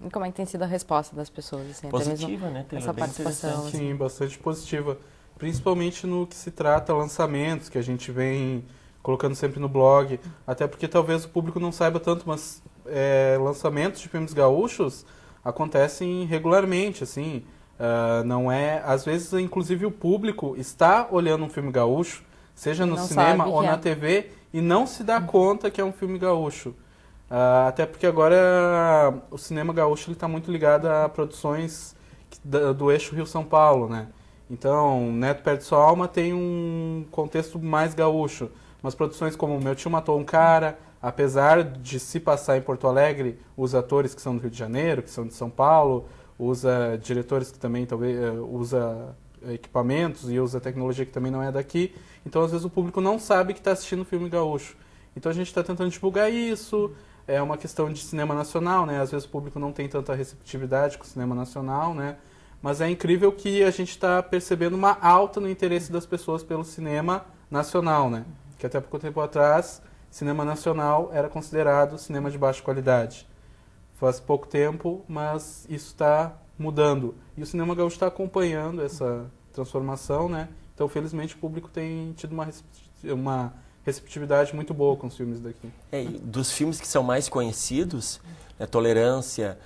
E como é que tem sido a resposta das pessoas? Assim, Positiva, né? Essa participação. Sim, assim, bastante positiva. Principalmente no que se trata lançamentos, que a gente vem colocando sempre no blog. Até porque talvez o público não saiba tanto, mas lançamentos de filmes gaúchos acontecem regularmente, assim. Não é... Às vezes, inclusive, o público está olhando um filme gaúcho, seja no cinema ou na TV, e não se dá conta que é um filme gaúcho. Até porque agora o cinema gaúcho está muito ligado a produções do eixo Rio-São Paulo, né? Então, Neto Perde Sua Alma tem um contexto mais gaúcho. Mas produções como Meu Tio Matou um Cara, apesar de se passar em Porto Alegre, os atores que são do Rio de Janeiro, que são de São Paulo, usa diretores que também talvez usa equipamentos e usa tecnologia que também não é daqui. Então, às vezes, o público não sabe que está assistindo filme gaúcho. Então, a gente está tentando divulgar isso. É uma questão de cinema nacional, né? Às vezes, o público não tem tanta receptividade com o cinema nacional, né? Mas é incrível que a gente está percebendo uma alta no interesse das pessoas pelo cinema nacional, né? Que até pouco tempo atrás, cinema nacional era considerado cinema de baixa qualidade. Faz pouco tempo, mas isso está mudando. E o cinema gaúcho está acompanhando essa transformação, né? Então, felizmente, o público tem tido uma receptividade muito boa com os filmes daqui. Dos filmes que são mais conhecidos, Tolerância,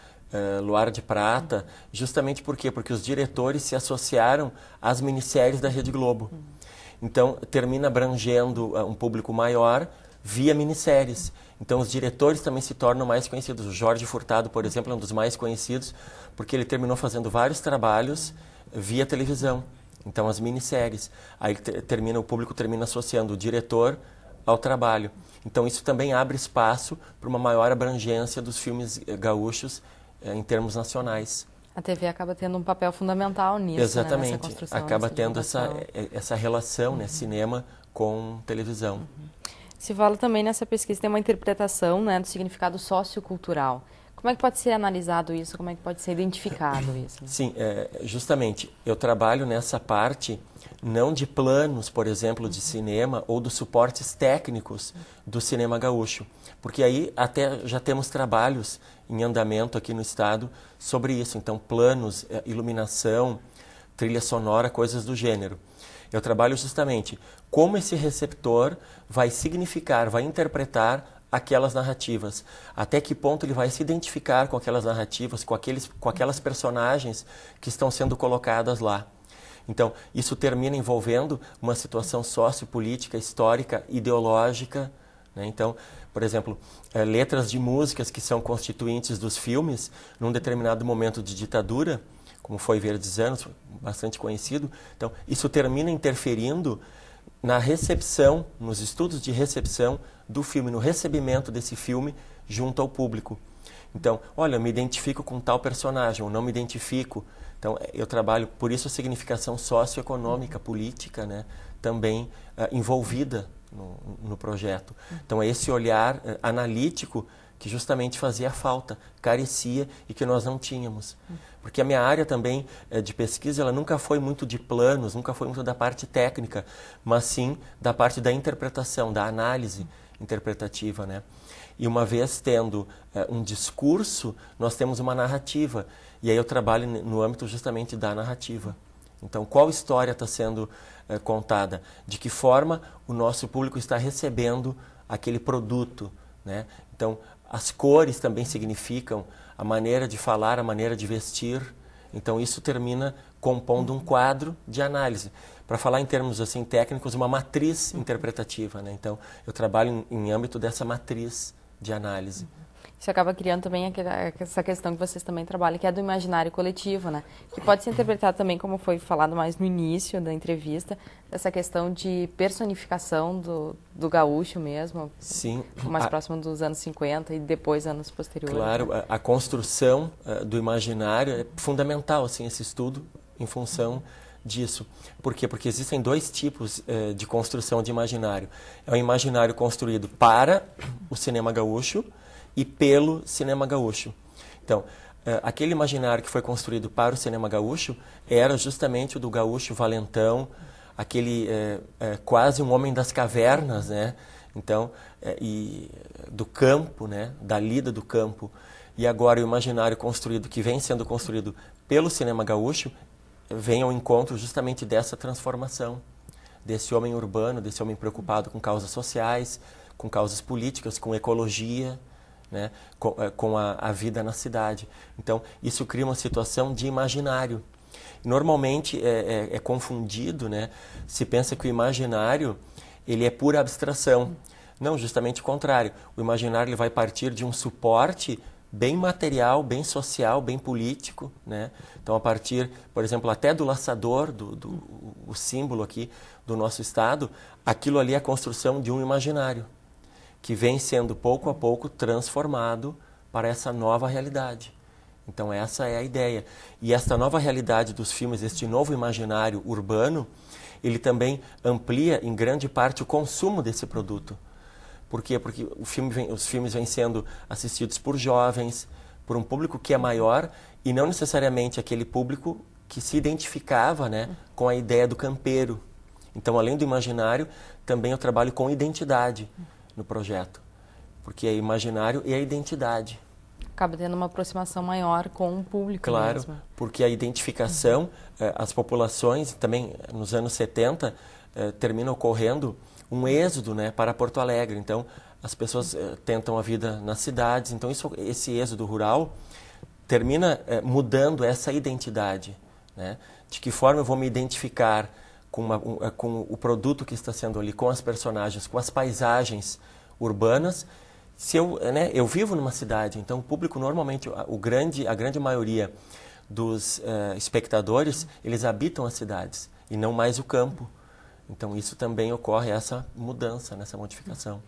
Luar de Prata, justamente por quê? Porque os diretores se associaram às minisséries da Rede Globo. Então, termina abrangendo um público maior via minisséries. Então, os diretores também se tornam mais conhecidos. O Jorge Furtado, por exemplo, é um dos mais conhecidos, porque ele terminou fazendo vários trabalhos via televisão. Então, as minisséries. Aí o público termina associando o diretor ao trabalho. Então, isso também abre espaço para uma maior abrangência dos filmes gaúchos em termos nacionais. A TV acaba tendo um papel fundamental nisso, exatamente. Né? Nessa construção, acaba tendo essa relação, né, cinema com televisão. Se fala também nessa pesquisa, tem uma interpretação, né, do significado sociocultural. Como é que pode ser analisado isso? Como é que pode ser identificado isso? Sim, justamente, eu trabalho nessa parte não de planos, por exemplo, de cinema ou dos suportes técnicos do cinema gaúcho, porque aí até já temos trabalhos em andamento aqui no estado sobre isso. Então, planos, iluminação, trilha sonora, coisas do gênero. Eu trabalho justamente como esse receptor vai significar, vai interpretar aquelas narrativas, até que ponto ele vai se identificar com aquelas narrativas, com aquelas personagens que estão sendo colocadas lá. Então, isso termina envolvendo uma situação sociopolítica, histórica, ideológica, né? Então, por exemplo, letras de músicas que são constituintes dos filmes, num determinado momento de ditadura, como foi Verdes Anos, bastante conhecido. Então, isso termina interferindo na recepção, nos estudos de recepção do filme, no recebimento desse filme junto ao público. Então, olha, eu me identifico com tal personagem, ou não me identifico. Então, eu trabalho, por isso a significação socioeconômica, política, né, também envolvida no projeto. Então, é esse olhar analítico que justamente fazia falta, carecia e que nós não tínhamos. Porque a minha área também de pesquisa, ela nunca foi muito de planos, nunca foi muito da parte técnica, mas sim da parte da interpretação, da análise interpretativa, né? E uma vez tendo um discurso, nós temos uma narrativa. E aí eu trabalho no âmbito justamente da narrativa. Então, qual história está sendo contada? De que forma o nosso público está recebendo aquele produto, né? Então, as cores também significam a maneira de falar, a maneira de vestir. Então, isso termina compondo um quadro de análise. Para falar em termos assim técnicos, uma matriz interpretativa, né? Então, eu trabalho em âmbito dessa matriz de análise. Isso acaba criando também essa questão que vocês também trabalham, que é do imaginário coletivo, né? Que pode ser interpretado também, como foi falado mais no início da entrevista, essa questão de personificação do gaúcho mesmo. Sim. Mais próximo dos anos 50 e depois anos posteriores. Claro, né? a construção do imaginário é fundamental, assim, esse estudo em função disso. Por quê? Porque existem dois tipos de construção de imaginário. É o imaginário construído para o cinema gaúcho e pelo cinema gaúcho. Então, aquele imaginário que foi construído para o cinema gaúcho era justamente o do gaúcho valentão, aquele quase um homem das cavernas, né? Então, e do campo, né? Da lida do campo. E agora o imaginário construído, que vem sendo construído pelo cinema gaúcho, vem ao encontro justamente dessa transformação, desse homem urbano, desse homem preocupado com causas sociais, com causas políticas, com ecologia, né, com a vida na cidade. Então, isso cria uma situação de imaginário. Normalmente é confundido, né, se pensa que o imaginário ele é pura abstração. Não, justamente o contrário. O imaginário ele vai partir de um suporte bem material, bem social, bem político, né? Então, a partir, por exemplo, até do laçador, o símbolo aqui do nosso estado, aquilo ali é a construção de um imaginário, que vem sendo pouco a pouco transformado para essa nova realidade. Então, essa é a ideia. E esta nova realidade dos filmes, este novo imaginário urbano, ele também amplia, em grande parte, o consumo desse produto. Por quê? Porque os filmes vêm sendo assistidos por jovens, por um público que é maior e não necessariamente aquele público que se identificava, né, com a ideia do campeiro. Então, além do imaginário, também eu trabalho com identidade no projeto, porque é imaginário e a identidade. Acaba tendo uma aproximação maior com o público. Claro, mesmo. porque a identificação, as populações, também nos anos 70, termina ocorrendo um êxodo, né, para Porto Alegre. Então, as pessoas tentam a vida nas cidades. Então, esse êxodo rural termina mudando essa identidade, né? De que forma eu vou me identificar com o produto que está sendo ali, com as personagens, com as paisagens urbanas. Se eu vivo numa cidade, então o público normalmente, a grande maioria dos espectadores, eles habitam as cidades e não mais o campo. Então, isso também ocorre, essa mudança, essa modificação.